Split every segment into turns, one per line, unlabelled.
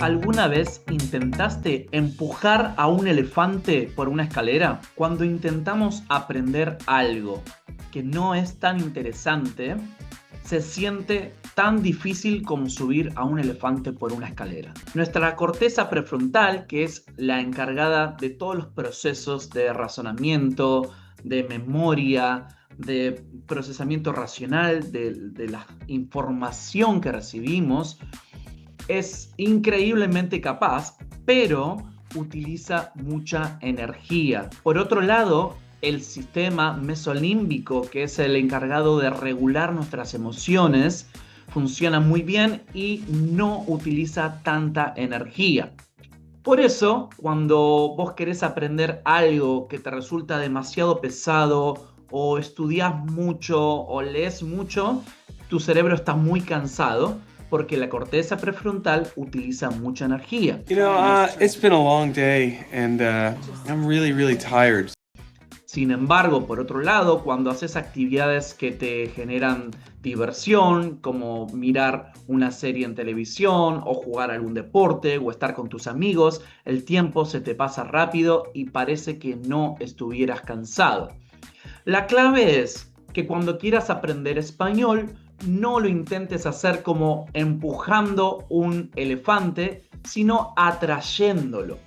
¿Alguna vez intentaste empujar a un elefante por una escalera? Cuando intentamos aprender algo que no es tan interesante, se siente tan difícil como subir a un elefante por una escalera. Nuestra corteza prefrontal, que es la encargada de todos los procesos de razonamiento, de memoria, de procesamiento racional de la información que recibimos, es increíblemente capaz, pero utiliza mucha energía. Por otro lado, el sistema mesolímbico, que es el encargado de regular nuestras emociones, funciona muy bien y no utiliza tanta energía. Por eso, cuando vos querés aprender algo que te resulta demasiado pesado, o estudias mucho o lees mucho, tu cerebro está muy cansado porque la corteza prefrontal utiliza mucha energía.
It's been a long day, and I'm really tired.
Sin embargo, por otro lado, cuando haces actividades que te generan diversión, como mirar una serie en televisión o jugar algún deporte o estar con tus amigos, el tiempo se te pasa rápido y parece que no estuvieras cansado. La clave es que cuando quieras aprender español, no lo intentes hacer como empujando un elefante, sino atrayéndolo.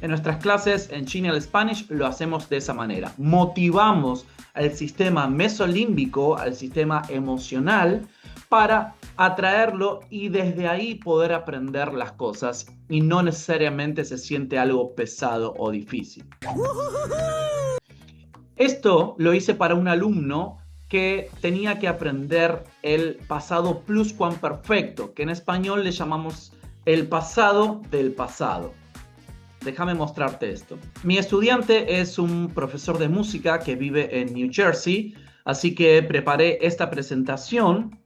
En nuestras clases en Genial Spanish lo hacemos de esa manera. Motivamos al sistema mesolímbico, al sistema emocional, para atraerlo y desde ahí poder aprender las cosas y no necesariamente se siente algo pesado o difícil. Esto lo hice para un alumno que tenía que aprender el pasado pluscuamperfecto, que en español le llamamos el pasado del pasado. Déjame mostrarte esto. Mi estudiante es un profesor de música que vive en New Jersey, así que preparé esta presentación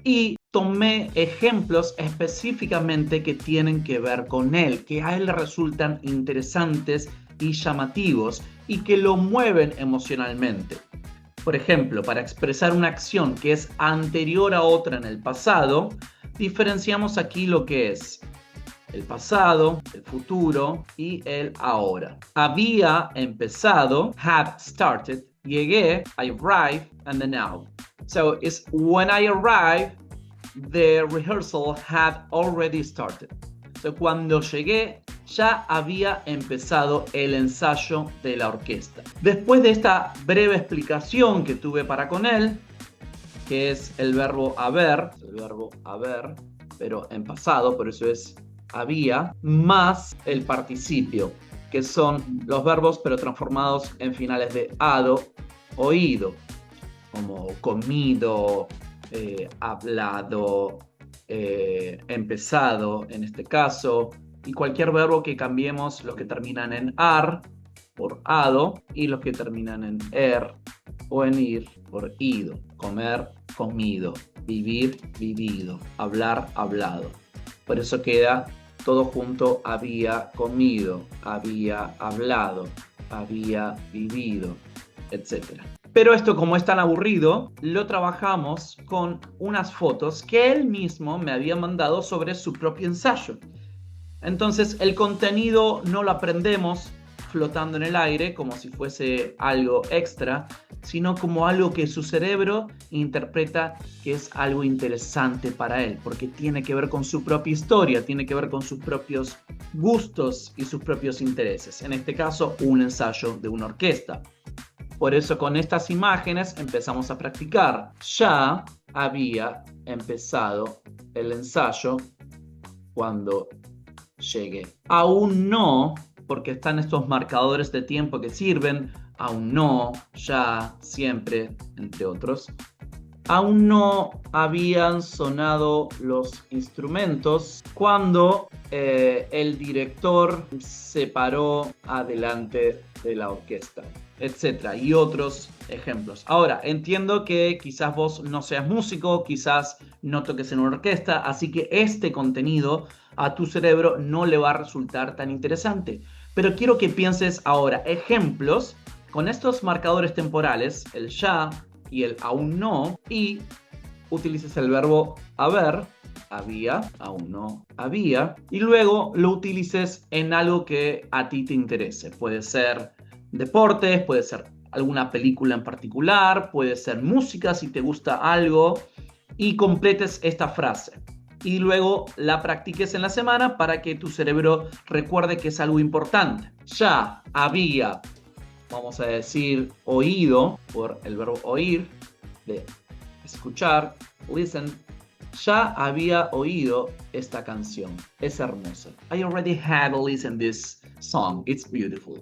y tomé ejemplos específicamente que tienen que ver con él, que a él le resultan interesantes y llamativos y que lo mueven emocionalmente. Por ejemplo, para expresar una acción que es anterior a otra en el pasado, diferenciamos aquí lo que es el pasado, el futuro y el ahora. Había empezado, had started, llegué, I arrived, and the now. So it's when I arrived, the rehearsal had already started. So cuando llegué, ya había empezado el ensayo de la orquesta. Después de esta breve explicación que tuve para con él, que es el verbo haber, pero en pasado, por eso es había, más el participio, que son los verbos pero transformados en finales de ado, oído, como comido, hablado, empezado en este caso, y cualquier verbo que cambiemos los que terminan en ar por ado y los que terminan en o en ir por ido, comer, comido, vivir, vivido, hablar, hablado. Por eso queda todo junto: había comido, había hablado, había vivido, etc. Pero esto, como es tan aburrido, lo trabajamos con unas fotos que él mismo me había mandado sobre su propio ensayo. Entonces el contenido no lo aprendemos flotando en el aire como si fuese algo extra, sino como algo que su cerebro interpreta que es algo interesante para él, porque tiene que ver con su propia historia, tiene que ver con sus propios gustos y sus propios intereses. En este caso, un ensayo de una orquesta. Por eso con estas imágenes empezamos a practicar. Ya había empezado el ensayo cuando llegué. Aún no, porque están estos marcadores de tiempo que sirven. Aún no, ya, siempre, entre otros. Aún no habían sonado los instrumentos cuando el director se paró adelante de la orquesta, etc. Y otros ejemplos. Ahora, entiendo que quizás vos no seas músico, quizás no toques en una orquesta, así que este contenido a tu cerebro no le va a resultar tan interesante. Pero quiero que pienses ahora ejemplos con estos marcadores temporales, el ya y el aún no, y utilices el verbo haber había, aún no había, y luego lo utilices en algo que a ti te interese. Puede ser deportes, puede ser alguna película en particular, puede ser música si te gusta algo, y completes esta frase. Y luego la practiques en la semana para que tu cerebro recuerde que es algo importante. Ya había, vamos a decir, oído, por el verbo oír, de escuchar, listen. Ya había oído esta canción. Es hermosa. I already had listened this song. It's beautiful.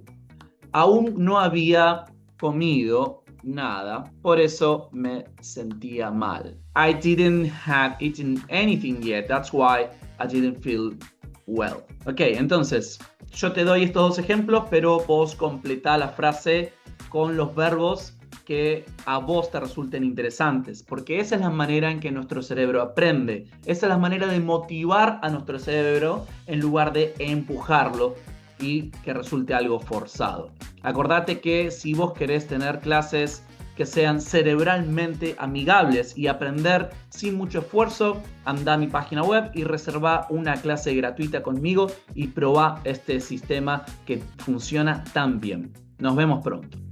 Aún no había comido nada, por eso me sentía mal. I didn't have eaten anything yet. That's why I didn't feel well. Ok, entonces, yo te doy estos dos ejemplos, pero vos completá la frase con los verbos que a vos te resulten interesantes, porque esa es la manera en que nuestro cerebro aprende. Esa es la manera de motivar a nuestro cerebro en lugar de empujarlo y que resulte algo forzado. Acordate que si vos querés tener clases que sean cerebralmente amigables y aprender sin mucho esfuerzo, anda a mi página web y reserva una clase gratuita conmigo y probá este sistema que funciona tan bien. Nos vemos pronto.